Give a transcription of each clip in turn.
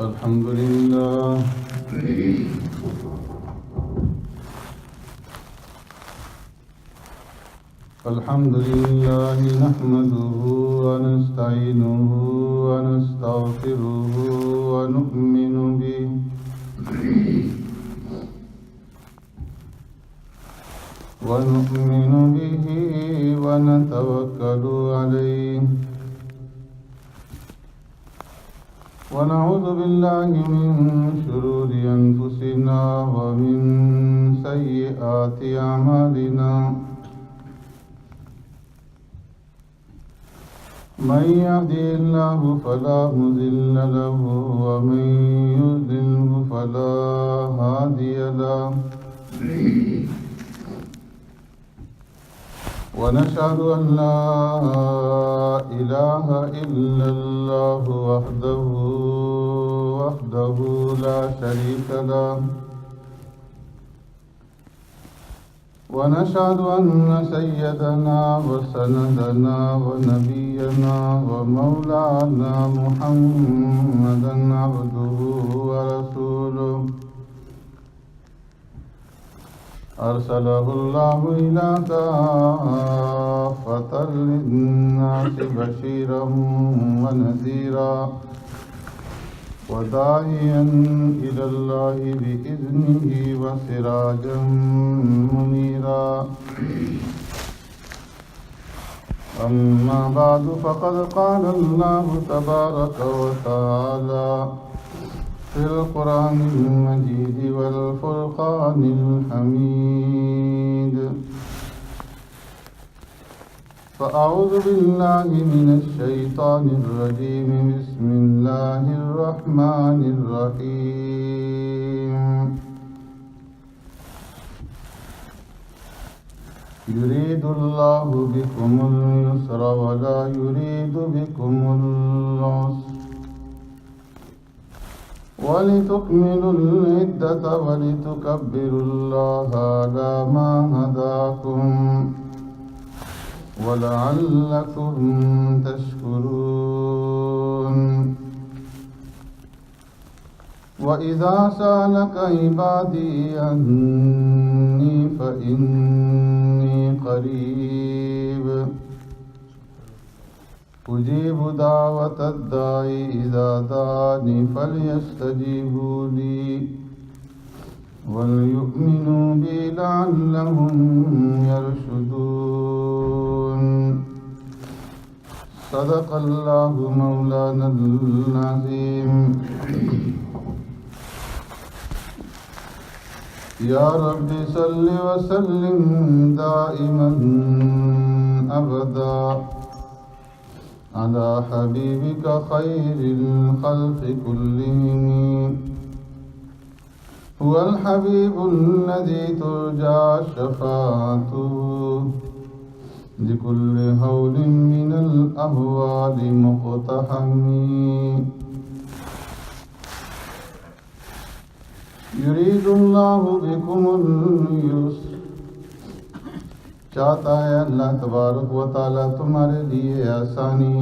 الحمد لله نحمده ونستعينه ونستغفره ونؤمن به ونتوكل عليه ونعوذ بالله من شرور أنفسنا ومن سيئات أعمالنا من يهده الله فلا مضل له ومن يضلل فلا هادي له ونشهد أن لا إله إلا الله وحده لا شريك له ونشهد أن سيدنا وسندنا ونبينا ومولانا محمدا عبده ورسوله أرسله الله إلى كافة للناس بشيرا ونذيرا وداعيا إلى الله بإذنه وسراجا منيرا أما بعد فقد قال الله تبارك وتعالى في القرآن المجيد والفرقان الحميد فأعوذ بالله من الشيطان الرجيم بسم الله الرحمن الرحيم يريد الله بكم اليسر ولا يريد بكم العسر ولتكملوا العدة ولتكبروا الله على ما هداكم ولعلكم تشكرون وإذا سألك عبادي عني فإني قريب أجيب دعوة الداعي إذا دعاني فليستجيبوا لي وليؤمنوا بي لعلهم يرشدون صدق الله مولانا العظيم يا رب صل وسلم دائما أبدا على حبيبك خير الخلق كلهم هو الحبيب الذي ترجى شفاعته لكل هول من الأهوال مقتحم يريد الله بكم اليسر چاہتا ہے اللہ تبارک و تعالیٰ تمہارے لیے آسانی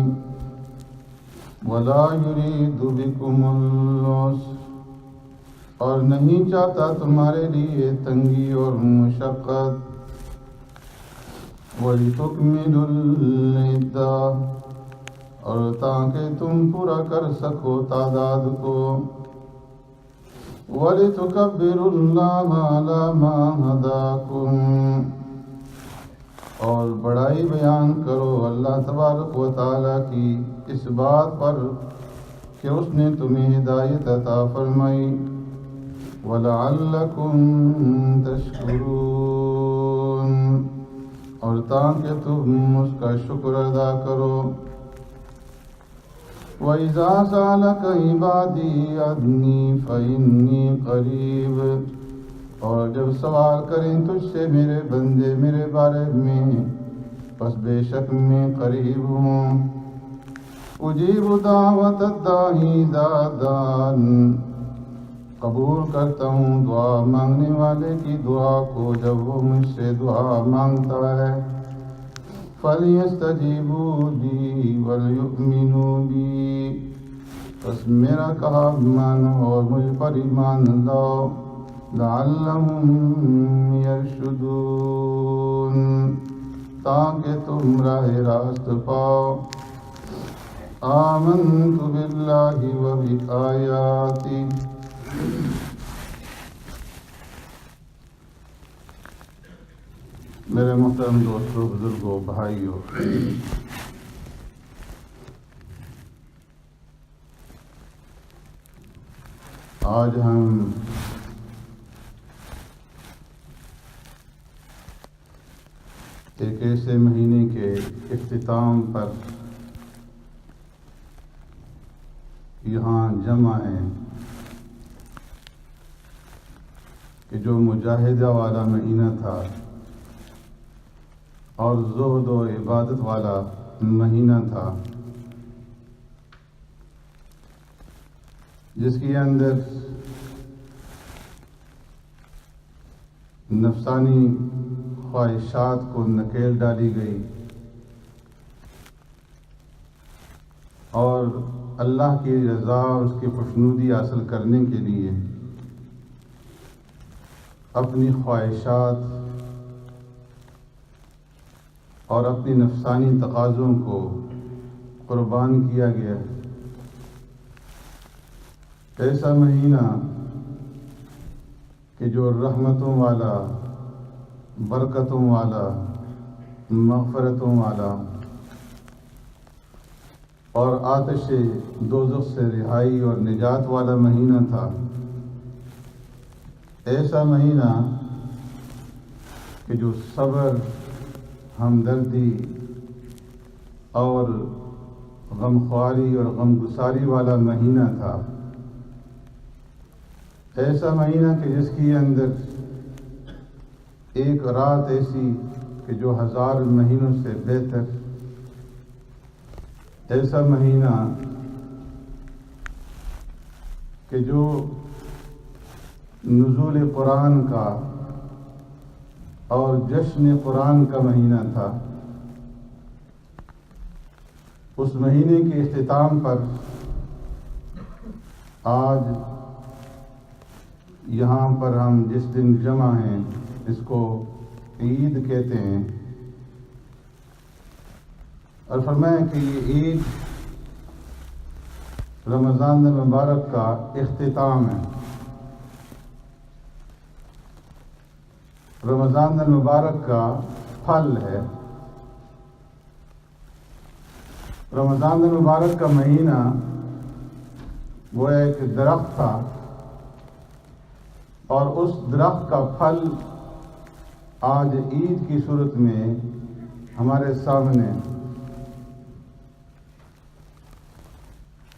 ولا يريد بكم العسر اور نہیں چاہتا تمہارے لیے تنگی اور مشقت وَلِتُكْمِلُوا الْعِدَّةَ اور تاکہ تم پورا کر سکو تعداد کو وَلِتُكَبِّرُوا اللَّهَ عَلَى مَا هَدَاكُمْ اور بڑائی بیان کرو اللہ تبارک و تعالیٰ کی اس بات پر کہ اس نے تمہیں ہدایت عطا فرمائی وَلَعَلَّكُمْ تَشْكُرُونَ اور تاکہ تم اس کا شکر ادا کرو وَإِذَا سَأَلَكَ عِبَادِي عَنِّي فَإِنِّي قَرِيبٌ اور جب سوال کریں تجھ سے میرے بندے میرے بارے میں پس بے شک میں قریب ہوں اجیب دعوت الداعی اذا دعان قبول کرتا ہوں دعا مانگنے والے کی دعا کو جب وہ مجھ سے دعا مانگتا ہے فَلْيَسْتَجِيبُوا لِي وَلْيُؤْمِنُوا بِي بس میرا کہا مانو اور مجھ پر ایمان لاؤ لعلہم یرشدون تاکہ تم راہ راست پاؤ آمنت باللہ و بآیاتی میرے محترم دوستوں بزرگوں بھائیوں آج ہم ایک ایسے مہینے کے اختتام پر یہاں جمع ہیں کہ جو مجاہدہ والا مہینہ تھا اور زہد و عبادت والا مہینہ تھا، جس کے اندر نفسانی خواہشات کو نکیل ڈالی گئی اور اللہ کی رضا اور اس کی خوشنودی حاصل کرنے کے لیے اپنی خواہشات اور اپنی نفسانی تقاضوں کو قربان کیا گیا۔ ایسا مہینہ کہ جو رحمتوں والا، برکتوں والا، مغفرتوں والا اور آتش دوزخ سے رہائی اور نجات والا مہینہ تھا۔ ایسا مہینہ کہ جو صبر، ہمدردی اور غمخواری اور غمگساری والا مہینہ تھا۔ ایسا مہینہ کہ جس کے اندر ایک رات ایسی کہ جو 1000 مہینوں سے بہتر، ایسا مہینہ کہ جو نزول قرآن کا اور جشن قرآن کا مہینہ تھا۔ اس مہینے کے اختتام پر آج یہاں پر ہم جس دن جمع ہیں اس کو عید کہتے ہیں، اور فرمایا کہ یہ عید رمضان المبارک کا اختتام ہے۔ رمضان المبارک کا پھل ہے۔ رمضان المبارک کا مہینہ وہ ایک درخت تھا اور اس درخت کا پھل آج عید کی صورت میں ہمارے سامنے۔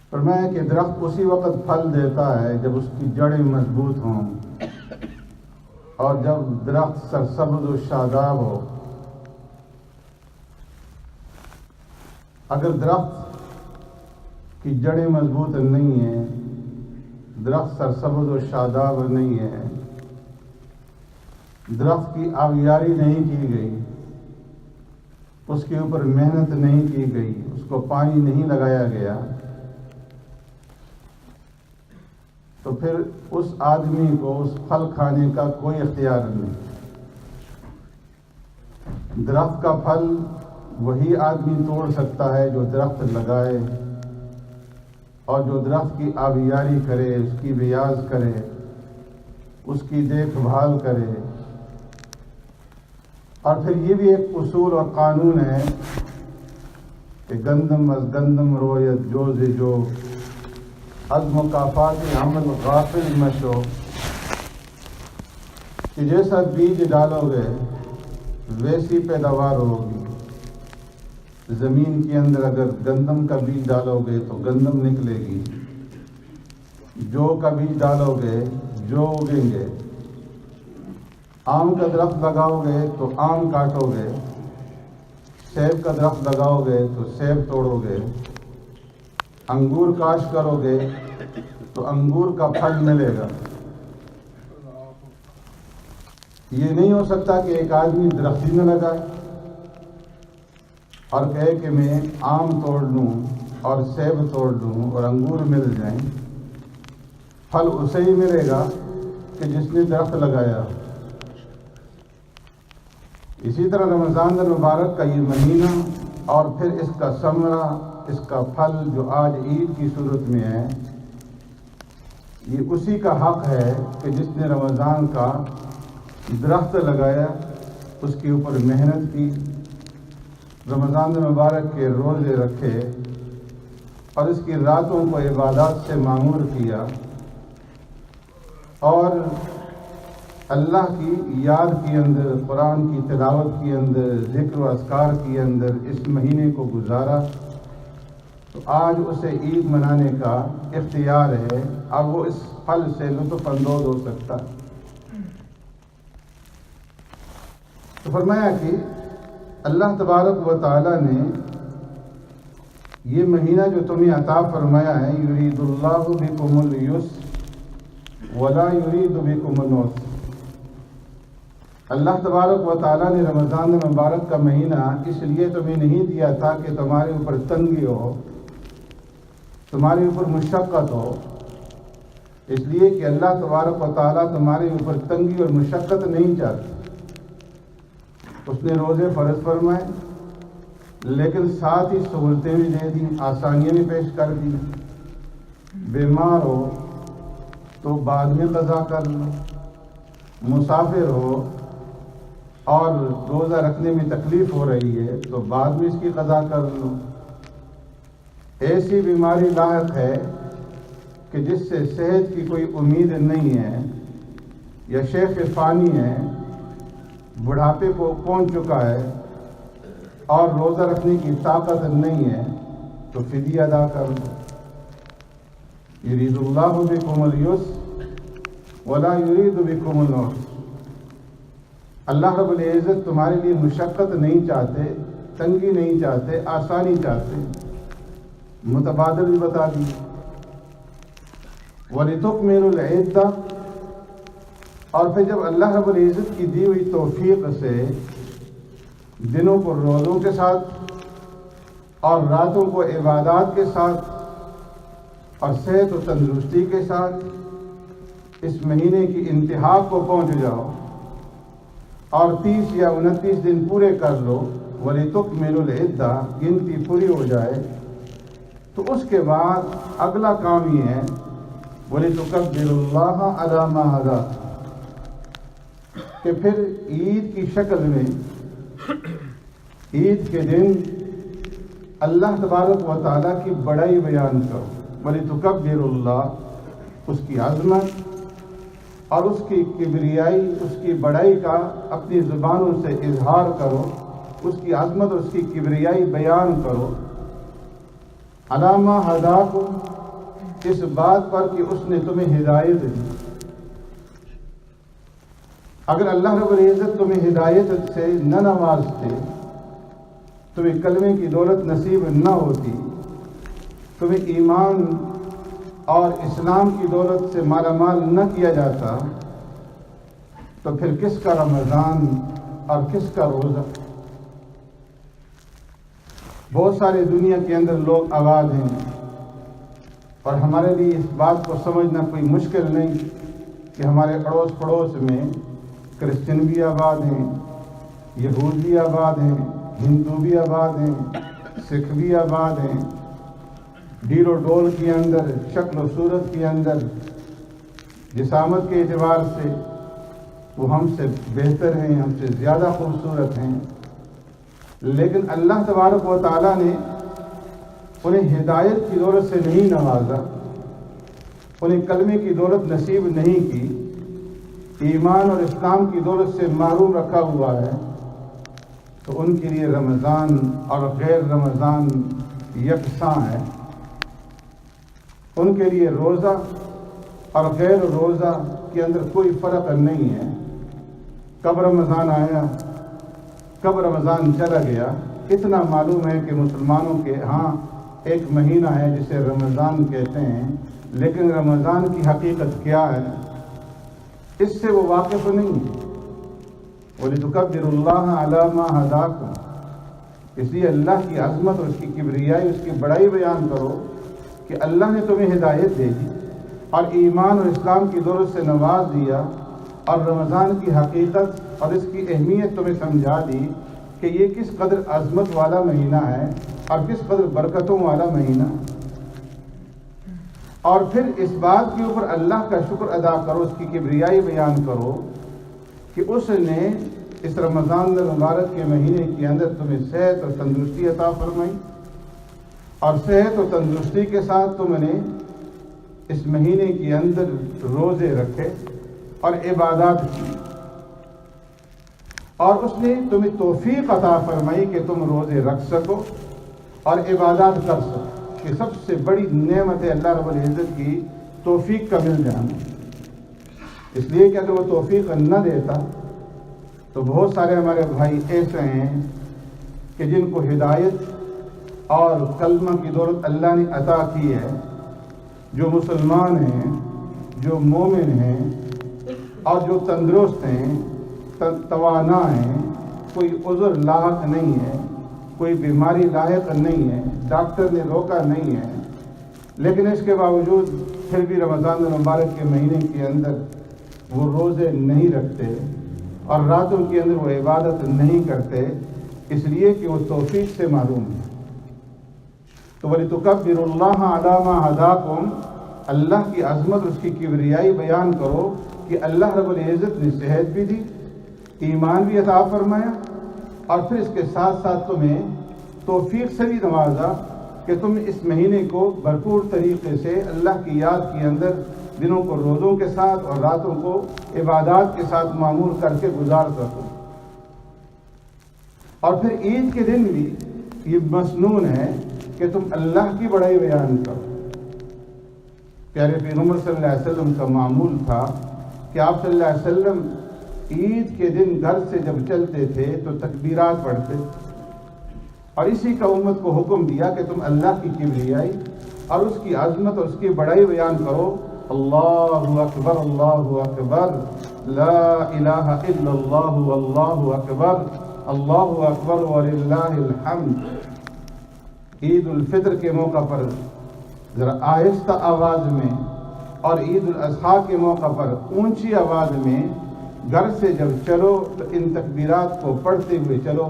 فرمایا کہ درخت اسی وقت پھل دیتا ہے جب اس کی جڑیں مضبوط ہوں اور جب درخت سرسبز و شاداب ہو۔ اگر درخت کی جڑیں مضبوط نہیں ہیں، درخت سرسبز و شاداب نہیں ہے، درخت کی آبیاری نہیں کی گئی، اس کے اوپر محنت نہیں کی گئی، اس کو پانی نہیں لگایا گیا، تو پھر اس آدمی کو اس پھل کھانے کا کوئی اختیار نہیں۔ درخت کا پھل وہی آدمی توڑ سکتا ہے جو درخت لگائے اور جو درخت کی آبیاری کرے، اس کی ریاض کرے، اس کی دیکھ بھال کرے۔ اور پھر یہ بھی ایک اصول اور قانون ہے کہ گندم از گندم رویت جوز جو، از مکافات عمل غافل مشو، کہ جیسا بیج ڈالو گے ویسی پیداوار ہوگی۔ زمین کے اندر اگر گندم کا بیج ڈالو گے تو گندم نکلے گی، جو کا بیج ڈالو گے جو اگیں گے۔ آم کا درخت لگاؤ گے تو آم کاٹو گے، سیب کا درخت لگاؤ گے تو سیب توڑو گے، انگور کاشت کرو گے تو انگور کا پھل ملے گا۔ یہ نہیں ہو سکتا کہ ایک آدمی درخت ہی نہ لگائے اور کہے کہ میں آم توڑ لوں اور سیب توڑ لوں اور انگور مل جائیں، پھل اسے ہی ملے گا کہ جس نے درخت لگایا۔ اسی طرح رمضان المبارک کا یہ مہینہ اور پھر اس کا ثمرہ، اس کا پھل جو آج عید کی صورت میں ہے، یہ اسی کا حق ہے کہ جس نے رمضان کا درخت لگایا، اس کے اوپر محنت کی، رمضان المبارک کے روزے رکھے اور اس کی راتوں کو عبادات سے معمور کیا اور اللہ کی یاد کے اندر، قرآن کی تلاوت کے اندر، ذکر و اذکار کے اندر اس مہینے کو گزارا، تو آج اسے عید منانے کا اختیار ہے اور وہ اس پھل سے لطف اندوز ہو سکتا۔ تو فرمایا کہ اللہ تبارک و تعالی نے یہ مہینہ جو تمہیں عطا فرمایا ہے، یرید اللہ بکم اليسر ولا یرید بکم العسر، اللہ تبارک و تعالیٰ نے رمضان المبارک کا مہینہ اس لیے تمہیں نہیں دیا تھا کہ تمہارے اوپر تنگی ہو، تمہارے اوپر مشقت ہو، اس لیے کہ اللہ تبارک و تعالیٰ تمہارے اوپر تنگی اور مشقت نہیں چاہتا۔ اس نے روزے فرض فرمائے لیکن ساتھ ہی سہولتیں بھی دے دیں، آسانیاں بھی پیش کر دی۔ بیمار ہو تو بعد میں قضا کر لو، مسافر ہو اور روزہ رکھنے میں تکلیف ہو رہی ہے تو بعد میں اس کی قضا کر لو۔ ایسی بیماری لاحق ہے کہ جس سے صحت کی کوئی امید نہیں ہے، یا شیخ فانی ہے، بڑھاپے کو پہنچ چکا ہے اور روزہ رکھنے کی طاقت نہیں ہے، تو فدیہ ادا کر لو۔ یرید اللہ بکم اليسر ولا یرید بکم العسر، اللہ رب العزت تمہارے لیے مشقت نہیں چاہتے، تنگی نہیں چاہتے، آسانی چاہتے۔ متبادل بھی بتا دیے، وَلِتُكْمِلُوا الْعِدَّةَ، اور پھر جب اللہ رب العزت کی دی ہوئی توفیق سے دنوں کو روزوں کے ساتھ اور راتوں کو عبادات کے ساتھ اور صحت و تندرستی کے ساتھ اس مہینے کی انتہا کو پہنچ جاؤ اور 30 یا 29 دن پورے کر لو، وَلِتُكْمِلُوا الْعِدَّةَ، گنتی پوری ہو جائے، تو اس کے بعد اگلا کام یہ ہے وَلِتُكَبِّرُوا اللَّهَ عَلَى مَا هَدَاكُمْ، کہ پھر عید کی شکل میں عید کے دن اللہ تبارک و تعالیٰ کی بڑائی بیان کرو۔ وَلِتُكَبِّرُوا اللَّهَ، اس کی عظمت اور اس کی کبریائی، اس کی بڑائی کا اپنی زبانوں سے اظہار کرو، اس کی عظمت اور اس کی کبریائی بیان کرو۔ عَلَى مَا هَدَاكُمْ، اس بات پر کہ اس نے تمہیں ہدایت دی۔ اگر اللہ رب العزت تمہیں ہدایت سے نہ نوازتے، تمہیں کلمے کی دولت نصیب نہ ہوتی، تمہیں ایمان اور اسلام کی دولت سے مالا مال نہ کیا جاتا، تو پھر کس کا رمضان اور کس کا روزہ؟ بہت سارے دنیا کے اندر لوگ آباد ہیں، اور ہمارے لیے اس بات کو سمجھنا کوئی مشکل نہیں کہ ہمارے اڑوس پڑوس میں کرسچن بھی آباد ہیں، یہود بھی آباد ہیں، ہندو بھی آباد ہیں، سکھ بھی آباد ہیں، ڈیل و ڈول کے اندر، شکل و صورت کے اندر، جسامت کے اعتبار سے وہ ہم سے بہتر ہیں، ہم سے زیادہ خوبصورت ہیں، لیکن اللہ تبارک و تعالیٰ نے انہیں ہدایت کی دولت سے نہیں نوازا، انہیں کلمے کی دولت نصیب نہیں کی، ایمان اور اسلام کی دولت سے محروم رکھا ہوا ہے، تو ان کے لیے رمضان اور غیر رمضان یکساں ہے۔ ان کے لیے روزہ اور غیر روزہ کے اندر کوئی فرق نہیں ہے۔ کب رمضان آیا، کب رمضان چلا گیا، اتنا معلوم ہے کہ مسلمانوں کے ہاں ایک مہینہ ہے جسے رمضان کہتے ہیں، لیکن رمضان کی حقیقت کیا ہے اس سے وہ واقف نہیں ہے۔ وَلِتُكَبِّرُوا اللَّهَ عَلَى مَا هَدَاكُمْ، اس لیے اللہ کی عظمت اور اس کی کبریائی، اس کی بڑائی بیان کرو کہ اللہ نے تمہیں ہدایت دے دی اور ایمان اور اسلام کی دولت سے نواز دیا، اور رمضان کی حقیقت اور اس کی اہمیت تمہیں سمجھا دی کہ یہ کس قدر عظمت والا مہینہ ہے اور کس قدر برکتوں والا مہینہ، اور پھر اس بات کے اوپر اللہ کا شکر ادا کرو، اس کی کبریائی بیان کرو کہ اس نے اس رمضان المبارک کے مہینے کے اندر تمہیں صحت اور تندرستی عطا فرمائی، اور صحت اور تندرستی کے ساتھ تم نے اس مہینے کے اندر روزے رکھے اور عبادات کی، اور اس نے تمہیں توفیق عطا فرمائی کہ تم روزے رکھ سکو اور عبادات کر سکو، کہ سب سے بڑی نعمت ہے اللہ رب العزت کی توفیق کا مل جانا۔ اس لیے کہ اگر وہ توفیق نہ دیتا تو بہت سارے ہمارے بھائی ایسے ہیں کہ جن کو ہدایت اور کلمہ کی دولت اللہ نے عطا کی ہے، جو مسلمان ہیں، جو مومن ہیں اور جو تندرست ہیں، توانا ہیں، کوئی عذر لاحق نہیں ہے، کوئی بیماری لاحق نہیں ہے، ڈاکٹر نے روکا نہیں ہے، لیکن اس کے باوجود پھر بھی رمضان المبارک کے مہینے کے اندر وہ روزے نہیں رکھتے اور راتوں کے اندر وہ عبادت نہیں کرتے، اس لیے کہ وہ توفیق سے محروم ہیں۔ تو وَلِتُكَبِّرُوا اللَّهَ عَلَىٰ مَا هَدَاكُمْ، اللہ کی عظمت اور اس کی کبریائی بیان کرو کہ اللہ رب العزت نے صحت بھی دی، ایمان بھی عطا فرمایا، اور پھر اس کے ساتھ ساتھ تمہیں توفیق سے بھی نوازا کہ تم اس مہینے کو بھرپور طریقے سے اللہ کی یاد کے اندر دنوں کو روزوں کے ساتھ اور راتوں کو عبادات کے ساتھ معمور کر کے گزار سکو۔ اور پھر عید کے دن بھی یہ مسنون ہے کہ تم اللہ کی بڑائی بیان کرو۔ پیارے پیغمبر صلی اللہ علیہ وسلم کا معمول تھا کہ آپ صلی اللہ علیہ وسلم عید کے دن گھر سے جب چلتے تھے تو تکبیرات پڑھتے، اور اسی کا امت کو حکم دیا کہ تم اللہ کی کبریائی اور اس کی عظمت اور اس کی بڑائی بیان کرو۔ اللہ اکبر، اللہ اکبر، لا الہ الا اللہ، اللہ اکبر، اللہ اکبر وللہ الحمد۔ عید الفطر کے موقع پر ذرا آہستہ آواز میں اور عید الاضحیٰ کے موقع پر اونچی آواز میں گھر سے جب چلو تو ان تکبیرات کو پڑھتے ہوئے چلو،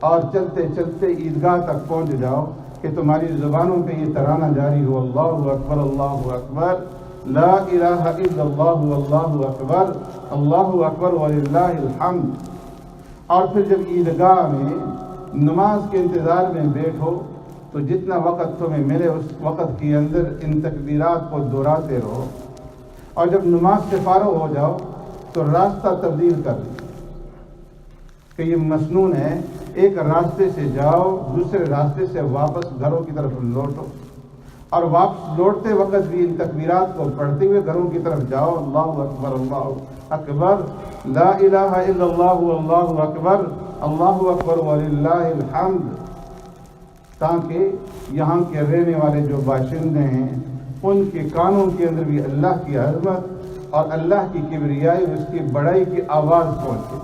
اور چلتے چلتے عیدگاہ تک پہنچ جاؤ کہ تمہاری زبانوں پہ یہ ترانہ جاری ہو، اللہ اکبر، اللہ اکبر، لا الہ الا اللہ، اللہ اکبر، اللہ اکبر وللہ الحمد۔ اور پھر جب عیدگاہ میں نماز کے انتظار میں بیٹھو تو جتنا وقت تمہیں ملے اس وقت کے اندر ان تکبیرات کو دہراتے رہو، اور جب نماز سے فارغ ہو جاؤ تو راستہ تبدیل کر دو کہ یہ مسنون ہے، ایک راستے سے جاؤ دوسرے راستے سے واپس گھروں کی طرف لوٹو، اور واپس لوٹتے وقت بھی ان تکبیرات کو پڑھتے ہوئے گھروں کی طرف جاؤ، اللہ اکبر، اللہ اکبر، لا الہ الا اللہ، اللہ اکبر، اللہ اکبر وللہ الحمد، تاکہ یہاں کے رہنے والے جو باشندے ہیں ان کے کانوں کے اندر بھی اللہ کی عظمت اور اللہ کی کبریائی اور اس کی بڑائی کی آواز پہنچے،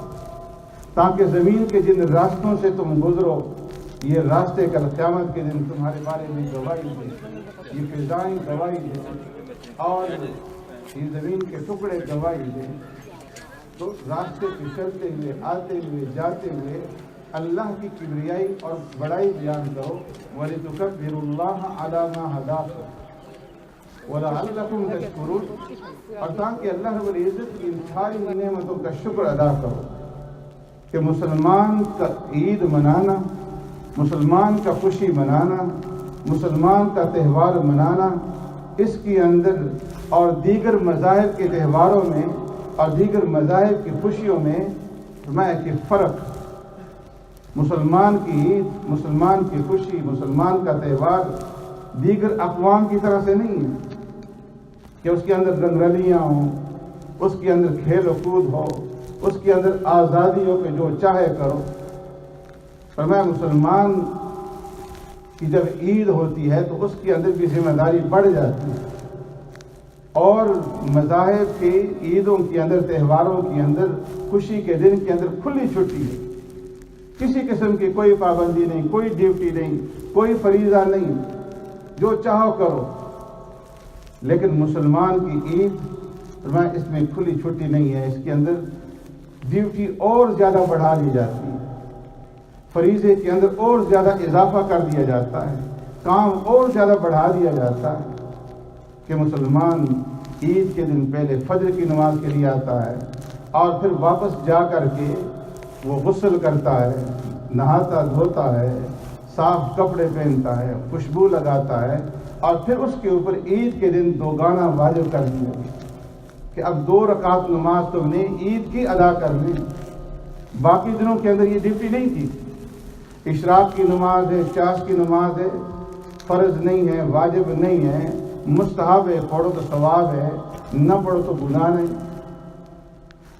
تاکہ زمین کے جن راستوں سے تم گزرو یہ راستے کل قیامت کے دن تمہارے بارے میں گواہی دیں، یہ فضائیں گواہی دیں اور یہ زمین کے ٹکڑے گواہی دیں۔ تو راستے پہ چلتے ہوئے، آتے ہوئے، جاتے ہوئے اللہ کی کبریائی اور بڑائی بیان کرو، وَلِتُكَبِّرُوا اللَّهَ عَلَىٰ مَا هَدَاكُمْ وَلَعَلَّكُمْ تَشْكُرُونَ، اور تاکہ اللہ رب العزت کی ان ساری نعمتوں کا شکر ادا کرو کہ مسلمان کا عید منانا، مسلمان کا خوشی منانا، مسلمان کا تہوار منانا، اس کے اندر اور دیگر مذاہب کے تہواروں میں اور دیگر مذاہب کی خوشیوں میں فرمایا کہ فرق، مسلمان کی عید، مسلمان کی خوشی، مسلمان کا تہوار دیگر اقوام کی طرح سے نہیں ہے کہ اس کے اندر رنگرلیاں ہوں، اس کے اندر کھیل و کود ہو، اس کے اندر آزادی ہو کہ جو چاہے کرو۔ فرمایا مسلمان کی جب عید ہوتی ہے تو اس کے اندر بھی ذمہ داری بڑھ جاتی ہے، اور مذاہب کی عیدوں کے اندر، تہواروں کے اندر، خوشی کے دن کے اندر کھلی چھٹی ہے کسی قسم کی کوئی پابندی نہیں، کوئی ڈیوٹی نہیں، کوئی فریضہ نہیں، جو چاہو کرو۔ لیکن مسلمان کی عید اس میں کھلی چھٹی نہیں ہے، اس کے اندر ڈیوٹی اور زیادہ بڑھا دی جاتی ہے، فریضے کے اندر اور زیادہ اضافہ کر دیا جاتا ہے، کام اور زیادہ بڑھا دیا جاتا ہے کہ مسلمان عید کے دن پہلے فجر کی نماز کے لیے آتا ہے اور پھر واپس جا کر کے وہ غسل کرتا ہے، نہاتا دھوتا ہے، صاف کپڑے پہنتا ہے، خوشبو لگاتا ہے، اور پھر اس کے اوپر عید کے دن دوگانا واجب کر دیا کہ اب 2 رکعت نماز تم نے عید کی ادا کرنی۔ باقی دنوں کے اندر یہ ڈیوٹی نہیں تھی، اشراق کی نماز ہے، چاش کی نماز ہے، فرض نہیں ہے، واجب نہیں ہے، مستحب ہے، پڑھو تو ثواب ہے، نہ پڑھو تو گناہ نہیں۔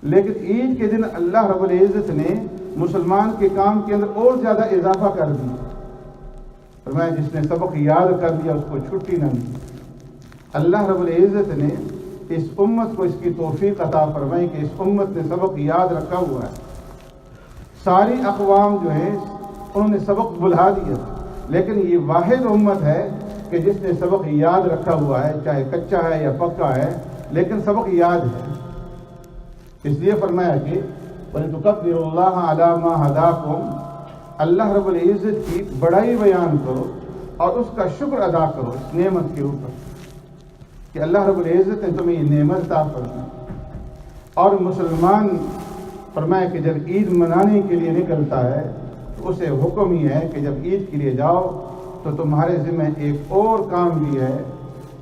لیکن عید کے دن اللہ رب العزت نے مسلمان کے کام کے اندر اور زیادہ اضافہ کر دیا، فرمایا جس نے سبق یاد کر لیا اس کو چھٹی نہ ملی۔ اللہ رب العزت نے اس امت کو اس کی توفیق عطا فرمائی کہ اس امت نے سبق یاد رکھا ہوا ہے۔ ساری اقوام جو ہیں انہوں نے سبق بھلا دیا، لیکن یہ واحد امت ہے کہ جس نے سبق یاد رکھا ہوا ہے، چاہے کچا ہے یا پکا ہے، لیکن سبق یاد ہے۔ اس لیے فرمایا کہ وَلِتُكَبِّرُوا اللَّهَ عَلَى مَا هَدَاكُمْ، اللہ رب العزت کی بڑائی بیان کرو اور اس کا شکر ادا کرو اس نعمت کے اوپر کہ اللہ رب العزت نے تمہیں یہ نعمت عطا فرمائی۔ اور مسلمان فرمایا کہ جب عید منانے کے لیے نکلتا ہے تو اسے حکم ہی ہے کہ جب عید کے لیے جاؤ تو تمہارے ذمہ ایک اور کام بھی ہے،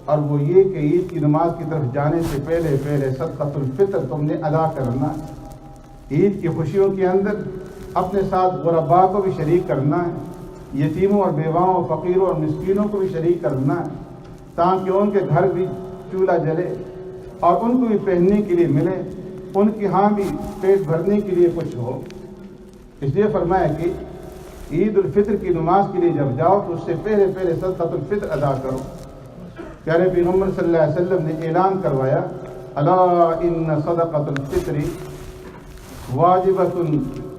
اور وہ یہ کہ عید کی نماز کی طرف جانے سے پہلے صدقۃ الفطر تم نے ادا کرنا ہے۔ عید کی خوشیوں کے اندر اپنے ساتھ غرباء کو بھی شریک کرنا ہے، یتیموں اور بیواؤں، فقیروں اور مسکینوں کو بھی شریک کرنا ہے، تاکہ ان کے گھر بھی چولہا جلے اور ان کو بھی پہننے کے لیے ملے، ان کی ہاں بھی پیٹ بھرنے کے لیے کچھ ہو۔ اس لیے فرمایا کہ عید الفطر کی نماز کے لیے جب جاؤ تو اس سے پہلے صدقۃ الفطر ادا کرو۔ پیارے پیغمبر صلی اللہ علیہ وسلم نے اعلان کروایا، الا ان صدقۃ الفطر واجبۃ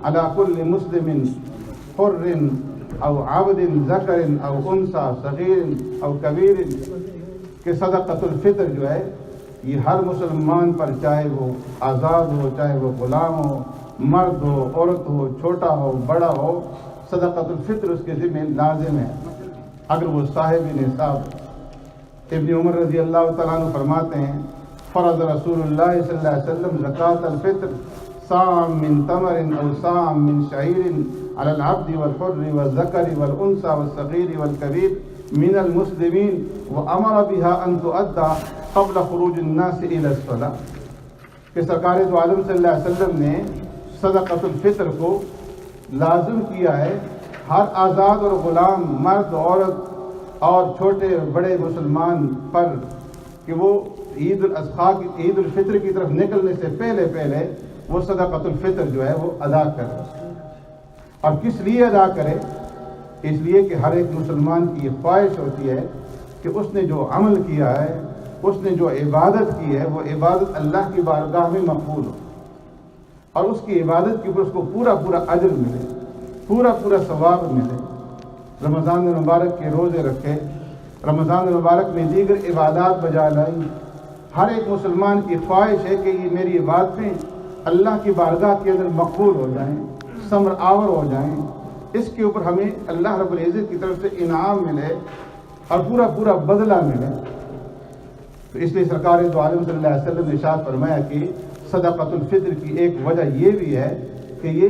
علی کل مسلم حر او عبد ذکر او انثی صغیر او کبیر، کہ صدقۃ الفطر جو ہے یہ ہر مسلمان پر، چاہے وہ آزاد ہو، چاہے وہ غلام ہو، مرد ہو، عورت ہو، چھوٹا ہو، بڑا ہو، صدقۃ الفطر اس کے ذمہ لازم ہے اگر وہ صاحب نصاب۔ ابن عمر رضی اللہ تعالیٰ عنہ فرماتے ہیں، فرض رسول اللہ صلی اللہ علیہ وسلم زکاة الفطر صاع من تمر او صاع من شعیر علی العبد والحر والذکر والانثى والصغیر والکبیر من المسلمین وامر بها ان تؤدى قبل خروج الناس الى الصلاة، کہ سرکار دو عالم صلی اللہ علیہ وسلم نے صدقۃ الفطر کو لازم کیا ہے ہر آزاد اور غلام، مرد، عورت اور چھوٹے بڑے مسلمان پر، کہ وہ عید الاضحیٰ کی عید الفطر کی طرف نکلنے سے پہلے وہ صدقۃ الفطر جو ہے وہ ادا کرے۔ اور کس لیے ادا کرے؟ اس لیے کہ ہر ایک مسلمان کی یہ خواہش ہوتی ہے کہ اس نے جو عمل کیا ہے، اس نے جو عبادت کی ہے، وہ عبادت اللہ کی بارگاہ میں مقبول ہو، اور اس کی عبادت کے اوپر اس کو پورا اجر ملے، پورا ثواب ملے۔ رمضان المبارک کے روزے رکھے، رمضان المبارک میں دیگر عبادات بجا لائی۔ ہر ایک مسلمان کی خواہش ہے کہ یہ میری عبادتیں اللہ کی بارگاہ کے اندر مقبول ہو جائیں، ثمر آور ہو جائیں، اس کے اوپر ہمیں اللہ رب العزت کی طرف سے انعام ملے اور پورا بدلہ ملے۔ تو اس لیے سرکار دو عالم صلی اللہ علیہ وسلم نے ارشاد فرمایا کہ صدقۃ الفطر کی ایک وجہ یہ بھی ہے کہ یہ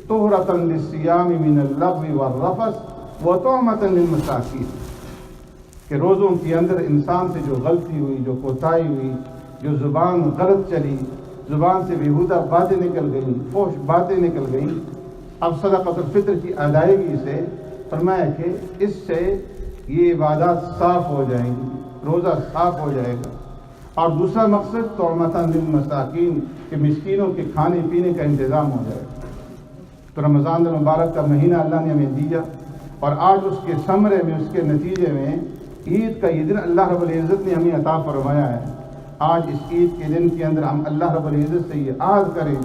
طہرۃ للصیام من اللغو والرفث وطعمۃ للمساکین، کہ روزوں کے اندر انسان سے جو غلطی ہوئی، جو کوتاہی ہوئی، جو زبان غلط چلی، زبان سے بیہودہ باتیں نکل گئیں، فحش باتیں نکل گئیں، اب صدقۃ الفطر کی ادائیگی سے فرمایا کہ اس سے یہ عبادات صاف ہو جائیں گی، روزہ صاف ہو جائے گا۔ اور دوسرا مقصد طعمۃ للمساکین، کہ مسکینوں کے کھانے پینے کا انتظام ہو جائے گا۔ تو رمضان المبارک کا مہینہ اللہ نے ہمیں دیا، اور آج اس کے ثمرے میں، اس کے نتیجے میں عید کا یہ دن اللہ رب العزت نے ہمیں عطا فرمایا ہے۔ آج اس عید کے دن کے اندر ہم اللہ رب العزت سے یہ عہد کریں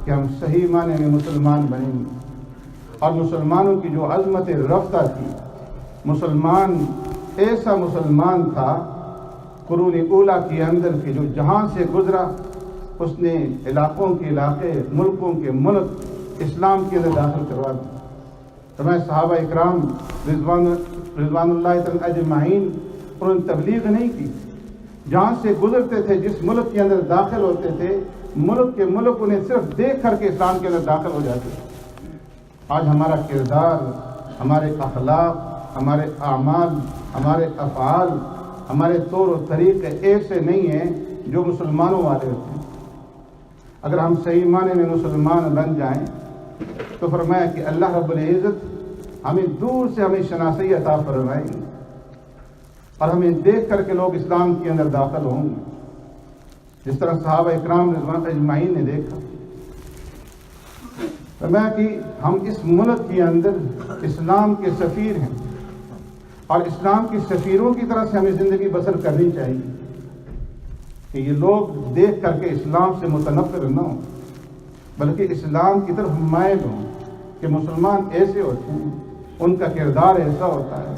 کہ ہم صحیح معنی میں مسلمان بنیں گے، اور مسلمانوں کی جو عظمت رفتہ تھی، مسلمان ایسا مسلمان تھا قرون اولیٰ کے اندر کہ جو جہاں سے گزرا اس نے علاقوں کے علاقے، ملکوں کے ملک اسلام کے اندر داخل کروا دیا۔ فرمایا صحابہ اکرام رضوان اللہ تعالی اجمعین انہوں نے تبلیغ نہیں کی، جہاں سے گزرتے تھے، جس ملک کے اندر داخل ہوتے تھے، ملک کے ملک انہیں صرف دیکھ کر کے اسلام کے اندر داخل ہو جاتے تھے۔ آج ہمارا کردار، ہمارے اخلاق، ہمارے اعمال، ہمارے افعال، ہمارے طور و طریقے ایسے نہیں ہیں جو مسلمانوں والے ہوتے ہیں۔ اگر ہم صحیح معنی میں مسلمان بن جائیں تو فرمایا کہ اللہ رب العزت ہمیں دور سے ہمیں شناسی عطا فرمائیں گے اور ہمیں دیکھ کر کے لوگ اسلام کے اندر داخل ہوں گے، جس طرح صحابہ اکرام رضوان اجمعین نے دیکھا۔ فرمایا کہ ہم اس ملک کے اندر اسلام کے سفیر ہیں اور اسلام کے سفیروں کی طرح سے ہمیں زندگی بسر کرنی چاہیے کہ یہ لوگ دیکھ کر کے اسلام سے متنفر نہ ہوں، بلکہ اسلام کی طرف مائل ہوں کہ مسلمان ایسے ہوتے ہیں، ان کا کردار ایسا ہوتا ہے،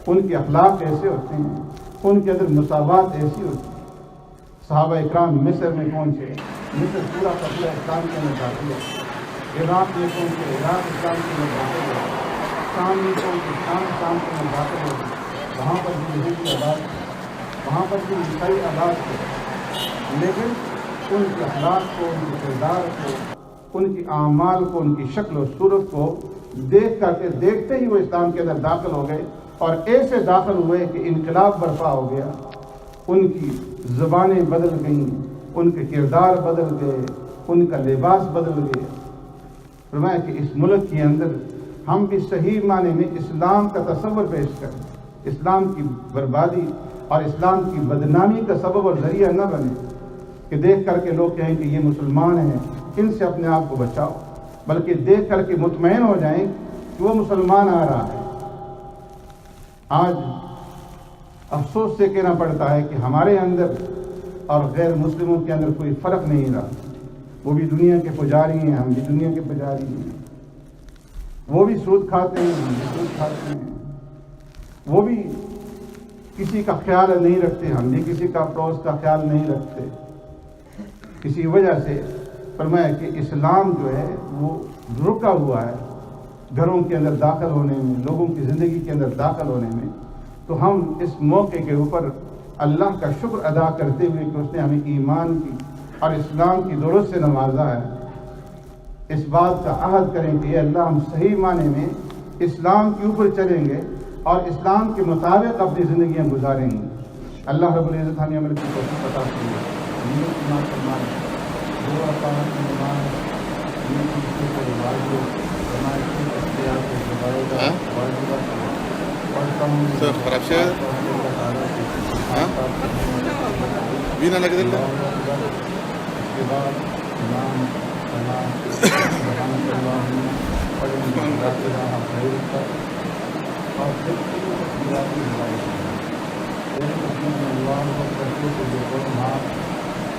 ان کے اخلاق ایسے ہوتے ہیں، ان کے اندر مساوات ایسی ہوتی ہے۔ صحابہ اکرام مصر میں پہنچے، مصر پورا کا پورا اسلام کے اندر داخل ہو، عراق میں پہنچے، عراق اسلام کے اندر داخل ہو، شام میں پہنچے، شام کے اندر داخل ہو، وہاں پر بھی یہودی آباد، وہاں پر بھی عیسائی آباد تھے، لیکن ان کے اخلاق کو، ان کے کردار کو، ان کی اعمال کو، ان کی شکل و صورت کو دیکھ کر کے دیکھتے ہی وہ اسلام کے اندر داخل ہو گئے اور ایسے داخل ہوئے کہ انقلاب برپا ہو گیا۔ ان کی زبانیں بدل گئیں، ان کے کردار بدل گئے، ان کا لباس بدل گئے۔ فرمایا کہ اس ملک کے اندر ہم بھی صحیح معنی میں اسلام کا تصور پیش کریں، اسلام کی بربادی اور اسلام کی بدنامی کا سبب اور ذریعہ نہ بنے کہ دیکھ کر کے لوگ کہیں کہ یہ مسلمان ہیں، ان سے اپنے آپ کو بچاؤ، بلکہ دیکھ کر کے مطمئن ہو جائیں کہ وہ مسلمان آ رہا ہے۔ آج افسوس سے کہنا پڑتا ہے کہ ہمارے اندر اور غیر مسلموں کے اندر کوئی فرق نہیں رہا، وہ بھی دنیا کے پجاری ہیں، ہم بھی دنیا کے پجاری ہیں، وہ بھی سود کھاتے ہیں، ہم بھی سود کھاتے ہیں، وہ بھی کسی کا خیال نہیں رکھتے، ہم بھی کسی کا پڑوس کا خیال نہیں رکھتے۔ کسی وجہ سے فرمایا کہ اسلام جو ہے وہ رکا ہوا ہے گھروں کے اندر داخل ہونے میں، لوگوں کی زندگی کے اندر داخل ہونے میں۔ تو ہم اس موقع کے اوپر اللہ کا شکر ادا کرتے ہوئے کہ اس نے ہمیں ایمان کی اور اسلام کی دولت سے نوازا ہے، اس بات کا عہد کریں کہ اے اللہ ہم صحیح معنی میں اسلام کے اوپر چلیں گے اور اسلام کے مطابق اپنی زندگیاں گزاریں گے۔ اللہ رب العزت ہمیں عمل کی توفیق عطا فرمائے۔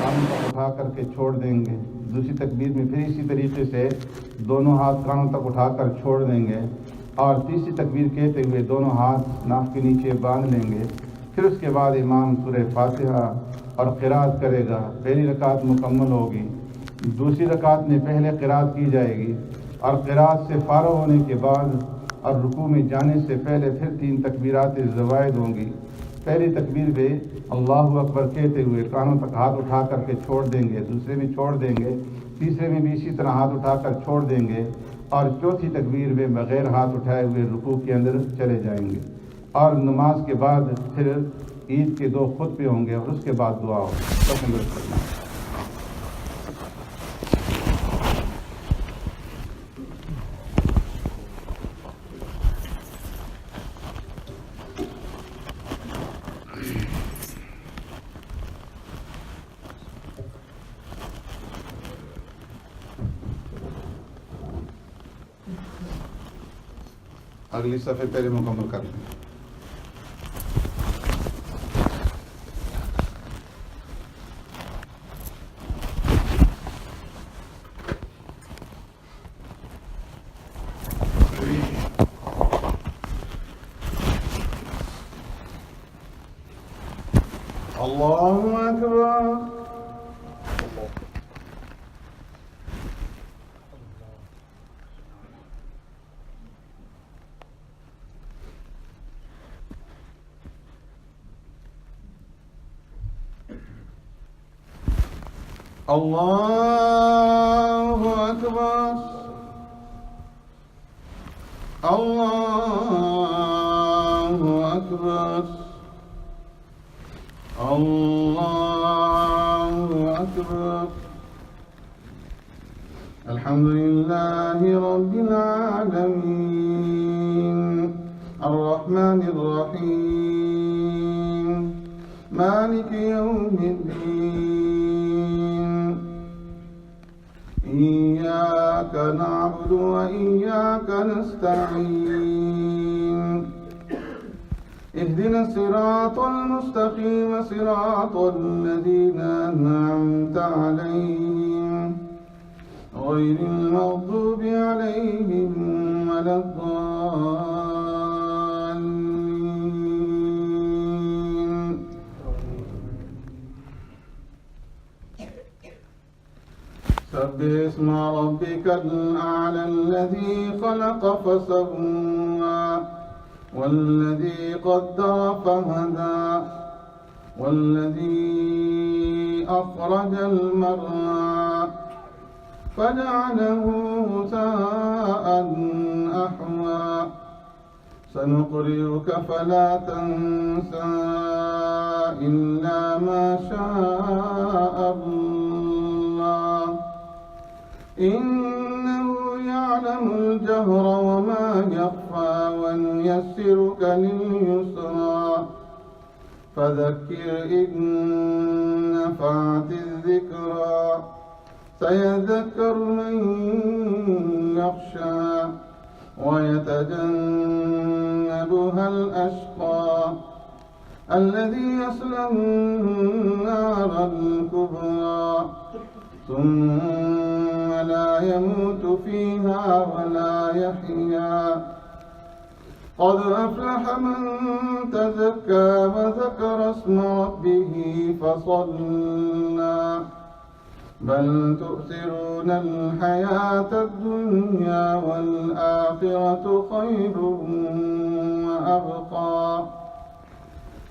کانوں تک اٹھا کر کے چھوڑ دیں گے، دوسری تکبیر میں پھر اسی طریقے سے دونوں ہاتھ کانوں تک اٹھا کر چھوڑ دیں گے اور تیسری تکبیر کہتے ہوئے دونوں ہاتھ ناک کے نیچے باندھ لیں گے۔ پھر اس کے بعد امام سورہ فاتحہ اور قرات کرے گا۔ پہلی رکعت مکمل ہوگی، دوسری رکعت میں پہلے قرات کی جائے گی اور قرات سے فارغ ہونے کے بعد اور رکوع میں جانے سے پہلے پھر 3 تکبیرات زوائد ہوں گی۔ پہلی تکبیر میں اللہ اکبر کہتے ہوئے کانوں تک ہاتھ اٹھا کر کے چھوڑ دیں گے، دوسرے میں چھوڑ دیں گے، تیسرے میں بھی اسی طرح ہاتھ اٹھا کر چھوڑ دیں گے اور چوتھی تکبیر میں بغیر ہاتھ اٹھائے ہوئے رکوع کے اندر چلے جائیں گے۔ اور نماز کے بعد پھر عید کے 2 خطبے ہوں گے اور اس کے بعد دعا ہوگی۔ اگلی صفحے پہلے مکمل کر لیں۔ الله أكبر. الله أكبر. الله أكبر. الله أكبر. الحمد لله رب العالمين الرحمن الرحيم مالك يوم الدين إياك نعبد وإياك نستعين اهدنا الصراط المستقيم صراط الذين أنعمت عليهم غير المغضوب عليهم ولا الضالين. سبح اسم ربك الأعلى الذي خلق فسوى والذي قدر فهدى والذي أخرج المرعى فجعله غثاء أحوى سنقرئك فلا تنسى إلا ما شاء الله إنه يعلم الجهر وما يخفى ونيسرك لليسرى فذكر إن نفعت الذكرى سيذكر من يخشى ويتجنبها الأشقى الذي يصلى النار الكبرى ثم لا يموت فيها ولا يحيا قد أفلح من تزكى وذكر اسم ربه فصلى بل تؤثرون الحياة الدنيا والآخرة خير وأبقى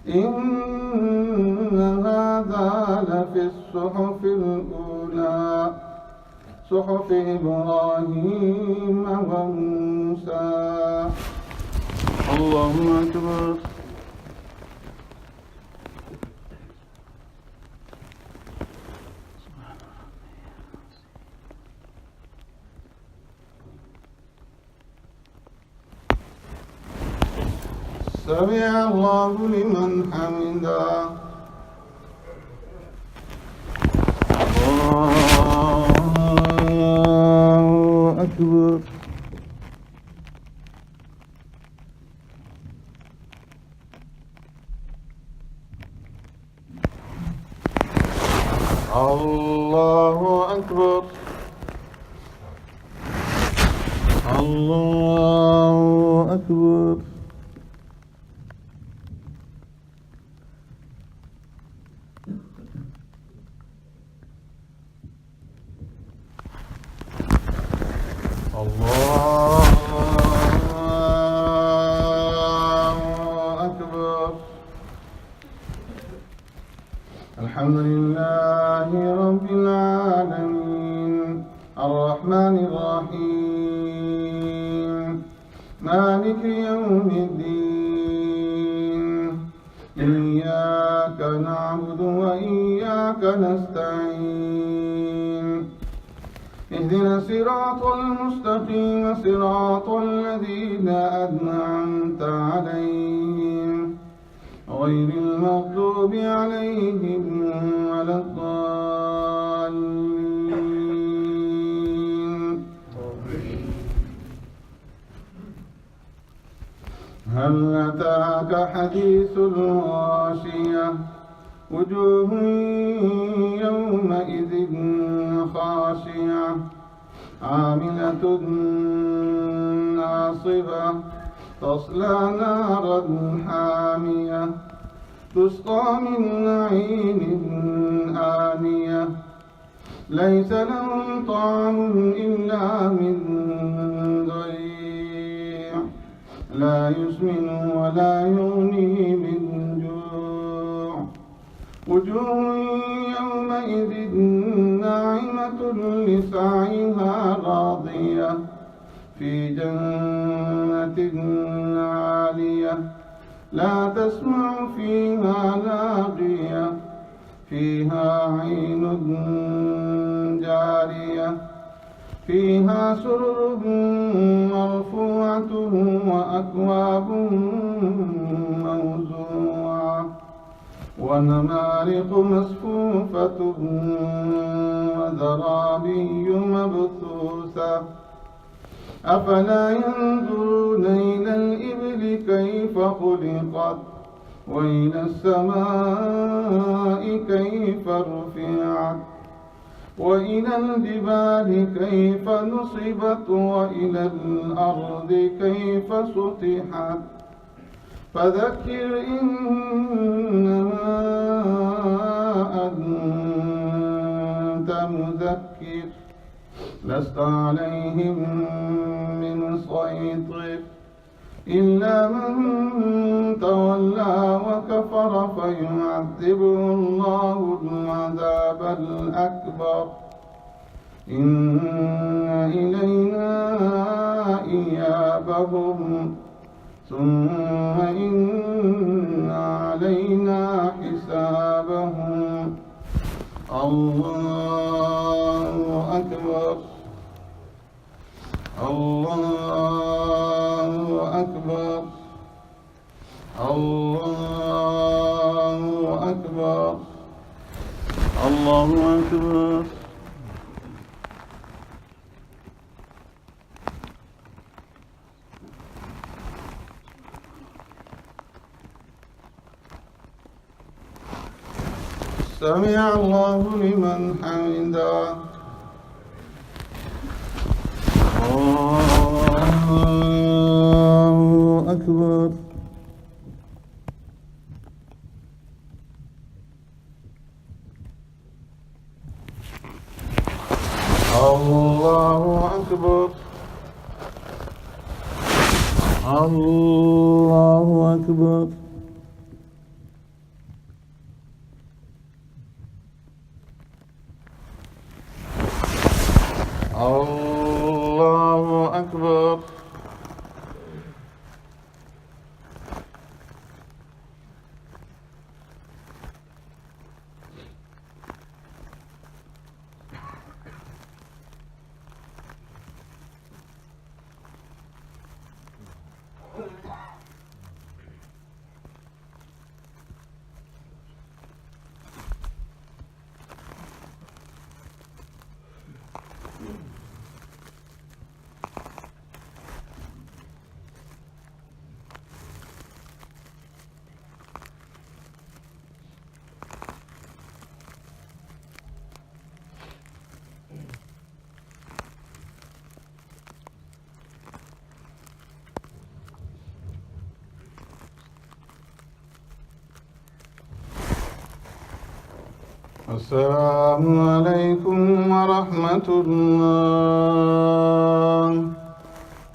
إن هذا لفي الصحف الأولى صحف إبراهيم وموسى. الله أكبر. سمع الله لمن حمده. الله أكبر. الله أكبر. الله أكبر. الله أكبر. الحمد لله رب العالمين الرحمن الرحيم مالك يوم الدين إياك نعبد وإياك نستعين اهدنا الصراط المستقيم صراط الذين أنعمت عليهم غير المغضوب عليهم ولا الضالين. هل أتاك حديث الغاشية وجوه يومئذ خاشعة عاملة ناصبة تصلى نارا حامية تسقى من عين آنية ليس لهم طعم إلا من ضريع لا يسمن ولا يغني من جوع وجوه يومئذ ناعمة لسعيها راضية في جنة عالية لا تسمع فيها لاغية فيها عين جارية فيها سرر مرفوعة وأكواب موزوعة ونمارق مصفوفة وزرابي مبثوثة أفلا ينظرون إلى الإبل كيف خلقت وإلى السماء كيف رفعت وإلى الجبال كيف نصبت وإلى الأرض كيف سطحت فذكر إنما أنت مذكر لست عليهم بمسيطر إلا من تولى وكفر فيعذبه الله العذاب الأكبر إن إلينا إيابهم ثم إن علينا حسابهم الله أكبر الله أكبر الله أكبر الله أكبر سمع الله لمن حمده الله أكبر الله أكبر الله أكبر الله أكبر السلام عليكم ورحمة الله.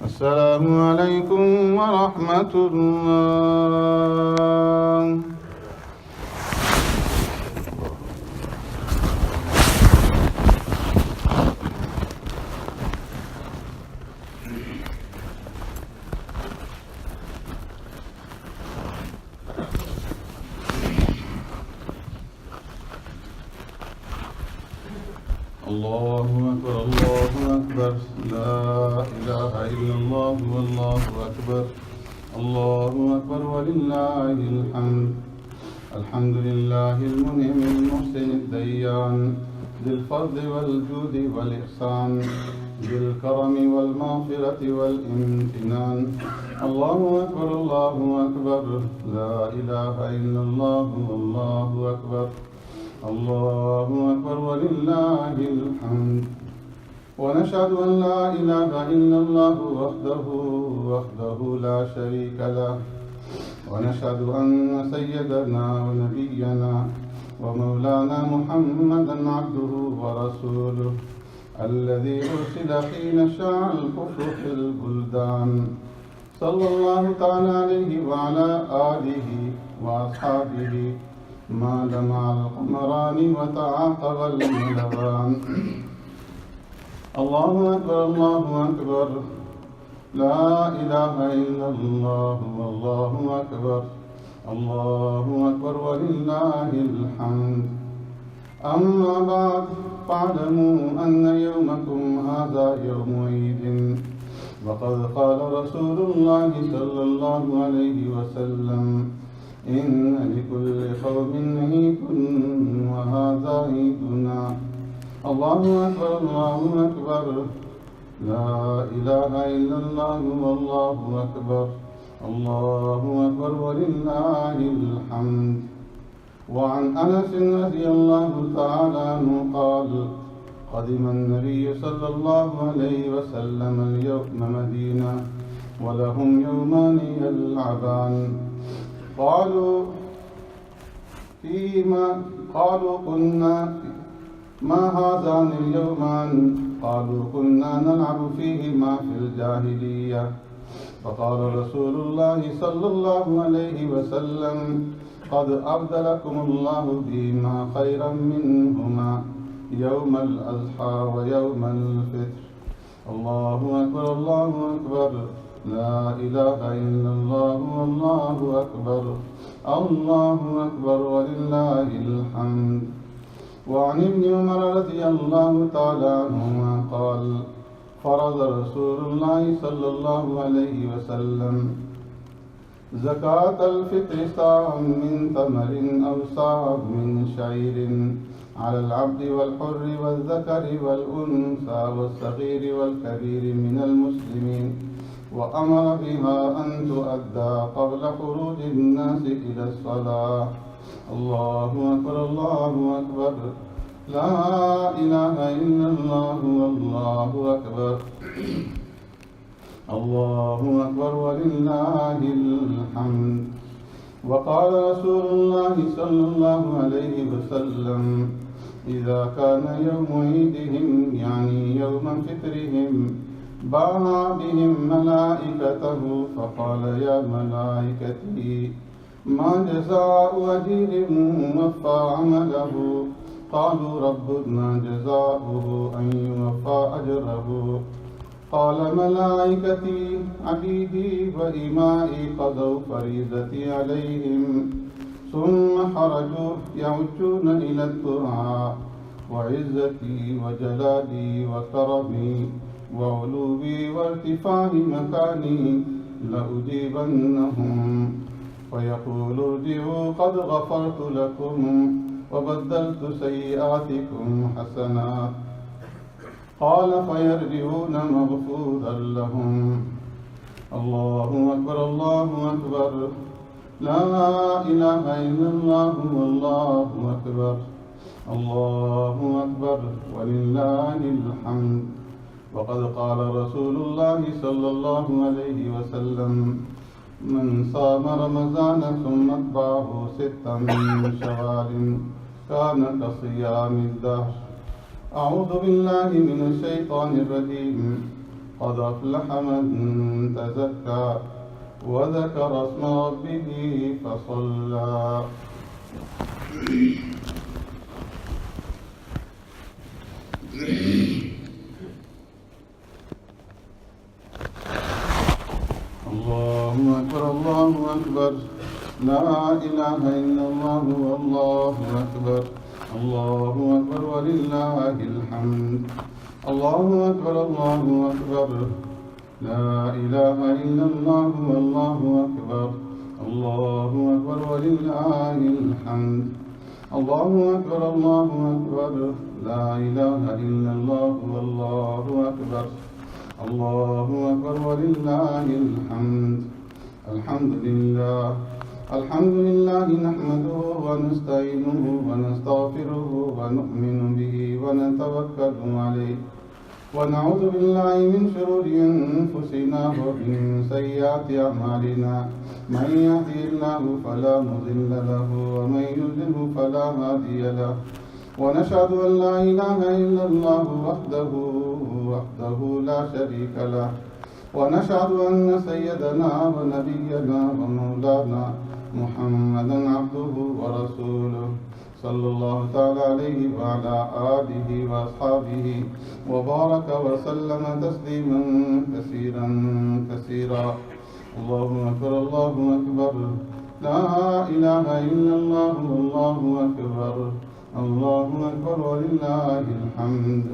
السلام عليكم ورحمة الله. الله أكبر الله أكبر لا إله إلا الله والله أكبر الله أكبر ولله الحمد. الحمد لله المنعم المحسن الديان ذي الفضل والجود والإحسان ذي الكرم والمغفرة والامتنان. الله أكبر الله أكبر لا إله إلا الله والله أكبر الله أكبر ولله الحمد. ونشهد أن لا إله إلا الله وحده لا شريك له ونشهد أن سيدنا ونبينا ومولانا محمدا عبده ورسوله الذي أرسل حين شاع الكفر في البلدان، صلى الله تعالى عليه وعلى آله وأصحابه ما لمع القمران وتعاقب الملوان. الله أكبر الله أكبر، لا إله إلا الله والله أكبر، الله أكبر ولله الحمد. أما بعد، فاعلموا أن يومكم هذا يوم عيد، وقد قال رسول الله صلى الله عليه وسلم: إن لكل قوم عيد وهذا عيدنا. الله أكبر الله أكبر، لا إله إلا الله والله أكبر، الله أكبر ولله الحمد. وعن أنس رضي الله تعالى عنه قال: قدم النبي صلى الله عليه وسلم اليوم مدينة ولهم يومان يلعبان. قالوا قلنا ما هذان اليومان؟ قالوا كنا نلعب فيهما في الجاهلية. فقال رسول الله صلى الله عليه وسلم: قد أبدلكم الله بهما خيرا منهما يوم الأضحى ويوم الفطر. الله أكبر الله أكبر، لا إله إلا الله والله أكبر، الله أكبر ولله الحمد. وعن ابن عمر رضي الله تعالى عنهما قال: فرض رسول الله صلى الله عليه وسلم زكاة الفطر صاع من تمر أو صاع من شعير على العبد والحر والذكر والأنثى والصغير والكبير من المسلمين، وأمر بها أن تؤدى قبل خروج الناس إلى الصلاة. الله أكبر الله أكبر، لا إله إلا الله والله أكبر، الله أكبر ولله الحمد. وقال رسول الله صلى الله عليه وسلم: إذا كان يوم عيدهم يعني يوم فطرهم باع بهم ملائكته فقال: يا ملائكتي ما جزاء أجير وفى عمله؟ قالوا: ربنا جزاؤه أن يوفى أجره. قال: ملائكتي عبيدي وإمائي قضوا فريضتي عليهم، ثم خرجوا يعجون إلى الدعاء، وعزتي وجلالي وكرمي وعلوي وارتفاع مكاني لأجيبنهم، فيقول: ارجعوا قد غفرت لكم وبدلت سيئاتكم حسنات. قال: فيرجعون مغفورا لهم. الله أكبر الله أكبر، لا إله إلا الله والله أكبر، الله أكبر ولله الحمد. وقد قال رسول الله صلى الله عليه وسلم: من صام رمضان ثم اتبعه 6 من شوال كان كصيام الدهر. أعوذ بالله من الشيطان الرجيم. قد أفلح من تزكى وذكر اسم ربه فصلى. الله أكبر الله أكبر، لا إله إلا الله والله أكبر، الله أكبر ولله الحمد. الله أكبر الله أكبر، لا إله إلا الله والله أكبر، الله أكبر ولله الحمد. الله أكبر الله أكبر، لا إله إلا الله والله أكبر، الله أكبر ولله الحمد. الحمد لله الحمد لله نحمده ونستعينه ونستغفره ونؤمن به ونتوكل عليه ونعوذ بالله من شرور أنفسنا ومن سيئات أعمالنا من يهده الله فلا مضل له ومن يضلل فلا هادي له ونشهد أن لا إله إلا الله وحده لا شريك له ونشهد أن سيدنا ونبينا ومولانا محمدا عبده ورسوله صلى الله تعالى عليه وعلى آله وأصحابه وبارك وسلم تسليما كثيرا اللهم أكبر الله أكبر لا إله إلا الله الله أكبر الله أكبر ولله الحمد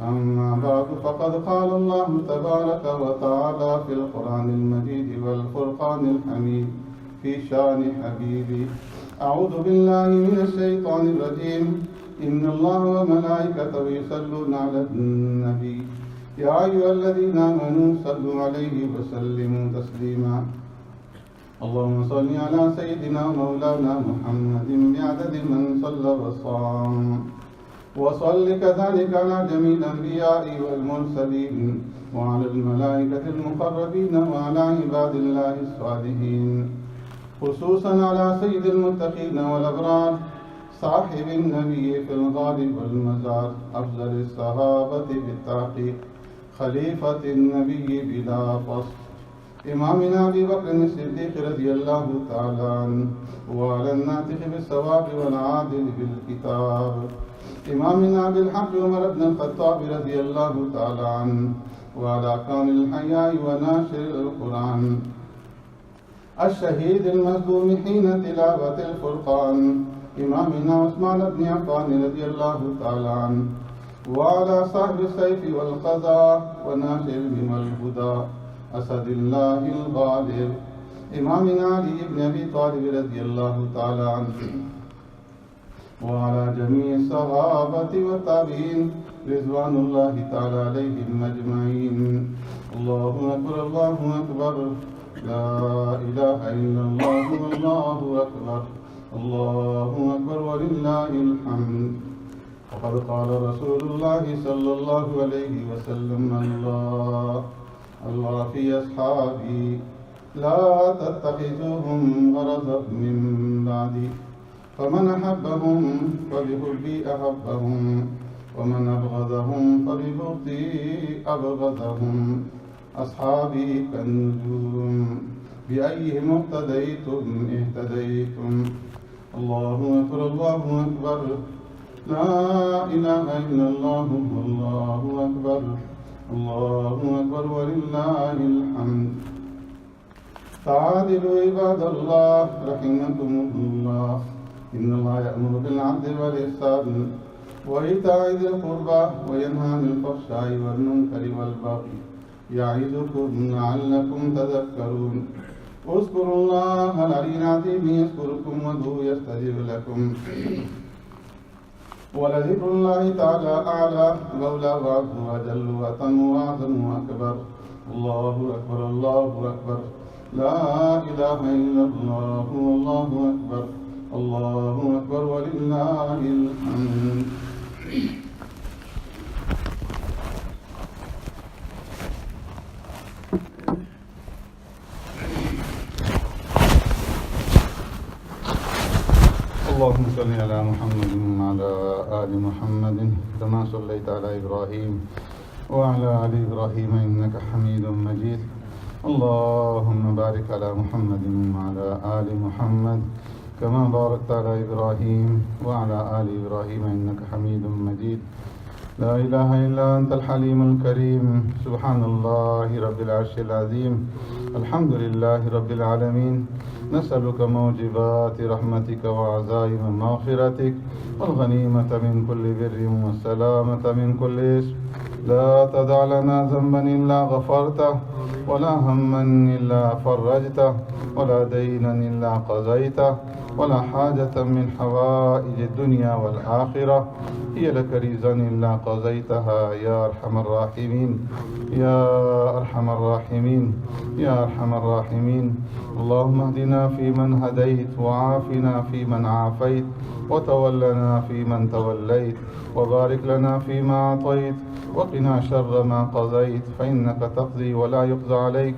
أما بعد فقد قال الله تبارك وتعالى في القرآن المجيد والفرقان الحميد في شان حبيبي أعوذ بالله من الشيطان الرجيم إن الله وملائكته يصلون على النبي يا أيها الذين آمنوا صلوا عليه وسلموا تسليما اللهم صل على سيدنا مولانا محمد بعدد من صلى وصام وصل كذلك على جميع الأنبياء والمرسلين وعلى الملائكة المقربين وعلى عباد الله الصالحين خصوصا على سيد المتقين والأبرار صاحب النبي في الغار والمزار أفضل الصحابة بالتحقيق خليفة النبي بلا فصل إمامنا أبي بكر الصديق رضي الله تعالى عنه وعلى الناطق بالصواب والعادل بالكتاب إمامنا بالحق عمر بن الخطاب رضي الله تعالى عنه وعلى كامل الحياء وناشر القرآن الشهيد المظلوم حين تلاوة الفرقان إمامنا عثمان بن عفان رضي الله تعالى عنه وعلى صاحب السيف والقضاء وناشر العلم والهدى أسد الله الغالب إمامنا علي بن أبي طالب رضي الله تعالى عنه وعلى جميع الصحابة والتابعين رضوان الله تعالى عليهم أجمعين الله أكبر الله أكبر لا إله إلا الله والله أكبر الله أكبر ولله الحمد وقد قال رسول الله صلى الله عليه وسلم الله في أصحابي لا تتخذوهم غرضا من بعدي فمن أحبهم فبحبي أحبهم ومن أبغضهم فببغضي أبغضهم أصحابي كالنجوم بأيهم اقتديتم اهتديتم الله أكبر الله أكبر لا إله إلا الله والله أكبر الله أكبر ولله الحمد تعالوا عباد الله رحمكم الله إن الله يأمر بالعدل والإحسان وإيتاء ذي القربى وينهى عن الفحشاء والمنكر والبغي يعظكم لعلكم تذكرون اذكروا الله العلي العظيم يذكركم وادعوه يستجب لكم ولذكر الله تعالى أعلى وأولى وأعز وأجل وأتم وأعظم وأكبر الله أكبر الله أكبر لا إله إلا الله والله أكبر الله أكبر ولله الحمد اللهم صل على محمد وعلى آل محمد كما صليت على إبراهيم وعلى آل إبراهيم إنك حميد مجيد اللهم بارك على محمد وعلى آل محمد كما باركت على إبراهيم وعلى آل إبراهيم إنك حميد مجيد لا إله إلا أنت الحليم الكريم سبحان الله رب العرش العظيم الحمد لله رب العالمين نسألك موجبات رحمتك وعزائم مغفرتك والغنيمة من كل بر والسلامة من كل إثم لا تدع لنا ذنبا إلا غفرته ولا هما إلا فرجته ولا دينا إلا قضيته ولا حاجة من حوائج الدنيا والآخرة هي لك رزقا إلا قضيتها يا أرحم الراحمين يا أرحم الراحمين يا أرحم الراحمين اللهم اهدنا فيمن هديت وعافنا فيمن عافيت وتولنا فيمن توليت وبارك لنا فيما أعطيت وقنا شر ما قضيت فإنك تقضي ولا يقضى عليك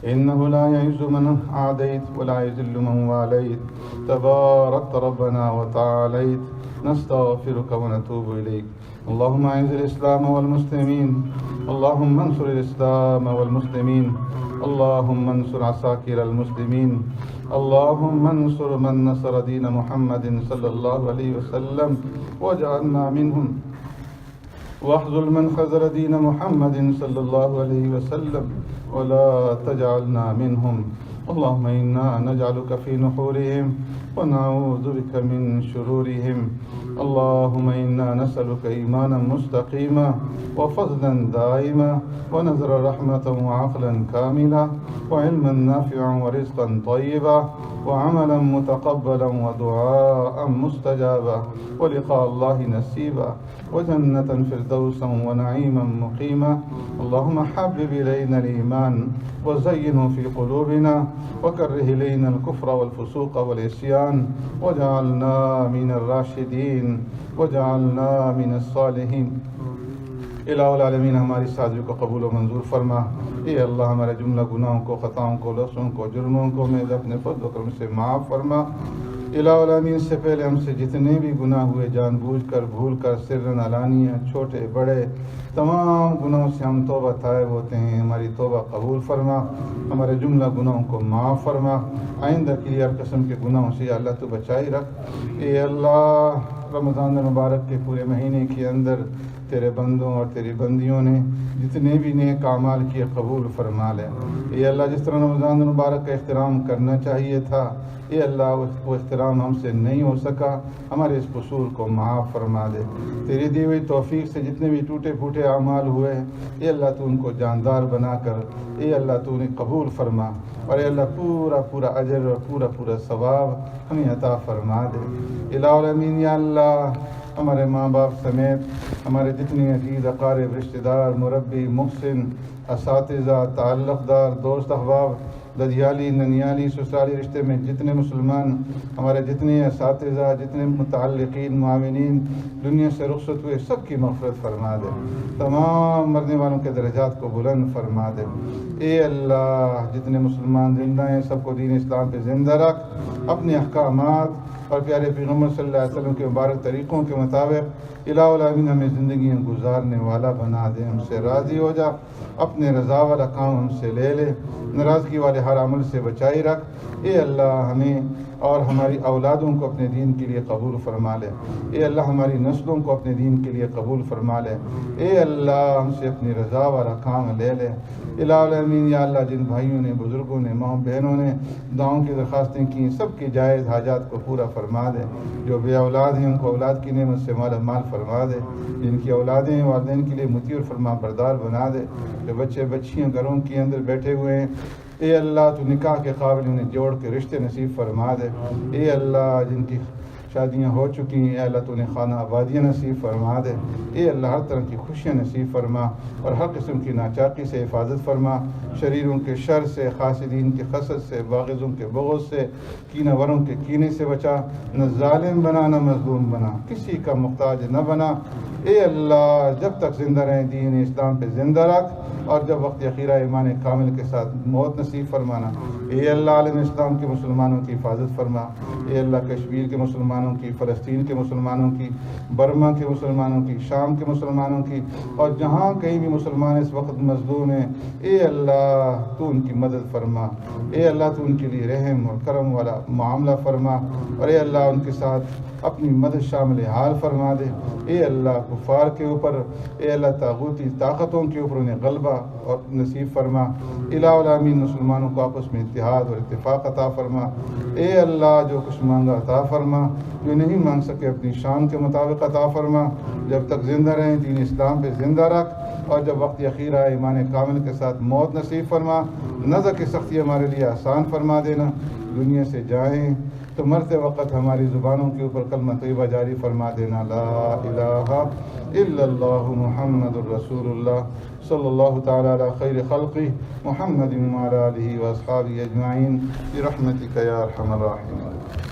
إنه لا يعز من عاديت ولا يذل من واليت تباركت ربنا وتعاليت نستغفرك ونتوب إليك اللهم أعز الإسلام والمسلمين اللهم انصر الإسلام والمسلمين اللهم انصر عساكر المسلمين اللهم انصر من نصر دين محمد صلى الله عليه وسلم واجعلنا منهم واخذل من خذل دين محمد صلى الله عليه وسلم ولا تجعلنا منهم اللهم إنا نجعلك في نحورهم ونعوذ بك من شرورهم اللهم إنا نسألك إيمانا مستقيما وفضلا دائما ونذر رحمة وعقلا كاملا وعلما نافعا ورزقا طيبا وعملا متقبلا ودعاء مستجابا ولقاء الله نسيبا وجنة فردوسا ونعيما مقيما اللهم حبب إلينا الإيمان وزينه في قلوبنا وكره إلينا الكفر والفسوق والعصيان وجعلنا من الراشدين وجعلنا من الصالحين الہ العالمین ہماری سازی کو قبول و منظور فرما اے اللہ ہمارے جملہ گناہوں کو خطاؤں کو لفظوں کو جرموں کو میرے اپنے فضل و کرم سے معاف فرما الہ العالمین سے پہلے ہم سے جتنے بھی گناہ ہوئے جان بوجھ کر بھول کر سرن علانیہ چھوٹے بڑے تمام گناہوں سے ہم توبہ طائب ہوتے ہیں ہماری توبہ قبول فرما ہمارے جملہ گناہوں کو معاف فرما آئندہ کے لیے ہر قسم کے گناہوں سے یا اللہ تو بچائی رکھ اے اللہ رمضان المبارک کے پورے مہینے کے اندر تیرے بندوں اور تیری بندیوں نے جتنے بھی نیک اعمال کیے قبول فرما لے اے اللہ جس طرح رمضان المبارک کا احترام کرنا چاہیے تھا اے اللہ وہ احترام ہم سے نہیں ہو سکا ہمارے اس قصور کو معاف فرما دے تیری دی ہوئی توفیق سے جتنے بھی ٹوٹے پھوٹے اعمال ہوئے اے اللہ تو ان کو جاندار بنا کر اے اللہ تو انہیں قبول فرما اور اے اللہ پورا پورا اجر اور پورا پورا ثواب ہمیں عطا فرما دے الہ العالمین یا اللہ ہمارے ماں باپ سمیت ہمارے جتنے عزیز اقارب رشتہ دار مربی محسن اساتذہ تعلق دار دوست احباب ددیالی ننیالی سسرالی رشتے میں جتنے مسلمان ہمارے جتنے اساتذہ جتنے متعلقین معاونین دنیا سے رخصت ہوئے سب کی مغفرت فرما دے تمام مرنے والوں کے درجات کو بلند فرما دے اے اللہ جتنے مسلمان زندہ ہیں سب کو دین اسلام پہ زندہ رکھ اپنے احکامات اور پیارے پیغمبر صلی اللہ علیہ وسلم کے مبارک طریقوں کے مطابق الہ العالمین ہمیں زندگیاں گزارنے والا بنا دے ہم سے راضی ہو جا اپنے رضا والا کام ہم سے لے لے ناراضگی والے ہر عمل سے بچائی رکھ اے اللہ ہمیں اور ہماری اولادوں کو اپنے دین کے لیے قبول فرما لے اے اللہ ہماری نسلوں کو اپنے دین کے لیے قبول فرما لے اے اللہ ہم سے اپنی رضا والا کام لے لے الہ العالمین یا اللہ جن بھائیوں نے بزرگوں نے ماں بہنوں نے دعاؤں کی درخواستیں کی سب کی جائز حاجات کو پورا فرما دے جو بے اولاد ہیں ان کو اولاد کی نعمت سے مالا مال فرما دے جن کی اولادیں ہیں والدین کے لیے مطیع اور فرما بردار بنا دے جو بچے بچیاں گھروں کے اندر بیٹھے ہوئے ہیں اے اللہ تو نکاح کے قابل انہیں جوڑ کے رشتے نصیب فرما دے اے اللہ جن کی شادیاں ہو چکی ہیں اے اللہ تو انہیں خانہ آبادیاں نصیب فرما دے اے اللہ ہر طرح کی خوشیاں نصیب فرما اور ہر قسم کی ناچاقی سے حفاظت فرما شریروں کے شر سے حاسدین کے حسد سے باغزوں کے بغض سے کینہ وروں کے کینے سے بچا نہ ظالم بنا نہ مظلوم بنا کسی کا محتاج نہ بنا اے اللہ جب تک زندہ رہیں دین اسلام پہ زندہ رکھ اور جب وقت اخیرہ ایمان کامل کے ساتھ موت نصیب فرمانا اے اللہ عالم اسلام کے مسلمانوں کی حفاظت فرما اے اللہ کشمیر کے مسلمانوں کی فلسطین کے مسلمانوں کی برما کے مسلمانوں کی شام کے مسلمانوں کی اور جہاں کہیں بھی مسلمان اس وقت مظلوم ہیں اے اللہ تو ان کی مدد فرما اے اللہ تو ان کے لیے رحم اور کرم والا معاملہ فرما اور اے اللہ ان کے ساتھ اپنی مدد شامل حال فرما دے اے اللہ کفار کے اوپر اے اللہ طاغوتی طاقتوں کے اوپر انہیں غلبہ اور نصیب فرما الہ العالمین مسلمانوں کو آپس میں اتحاد اور اتفاق عطا فرما اے اللہ جو کچھ مانگا عطا فرما جو نہیں مانگ سکے اپنی شان کے مطابق عطا فرما جب تک زندہ رہیں دین اسلام پہ زندہ رکھ اور جب وقت اخیرہ ایمان کامل کے ساتھ موت نصیب فرما نظر کی سختی ہمارے لیے آسان فرما دینا دنیا سے جائیں تو مرتے وقت ہماری زبانوں کے اوپر کلمہ طیبہ جاری فرما دینا لا الہ الا اللہ محمد الرسول اللہ صلی اللہ تعالی علی خیر خلقی محمد وعلی آلہ واصحابہ اجمعین برحمتک یا ارحم الراحمین.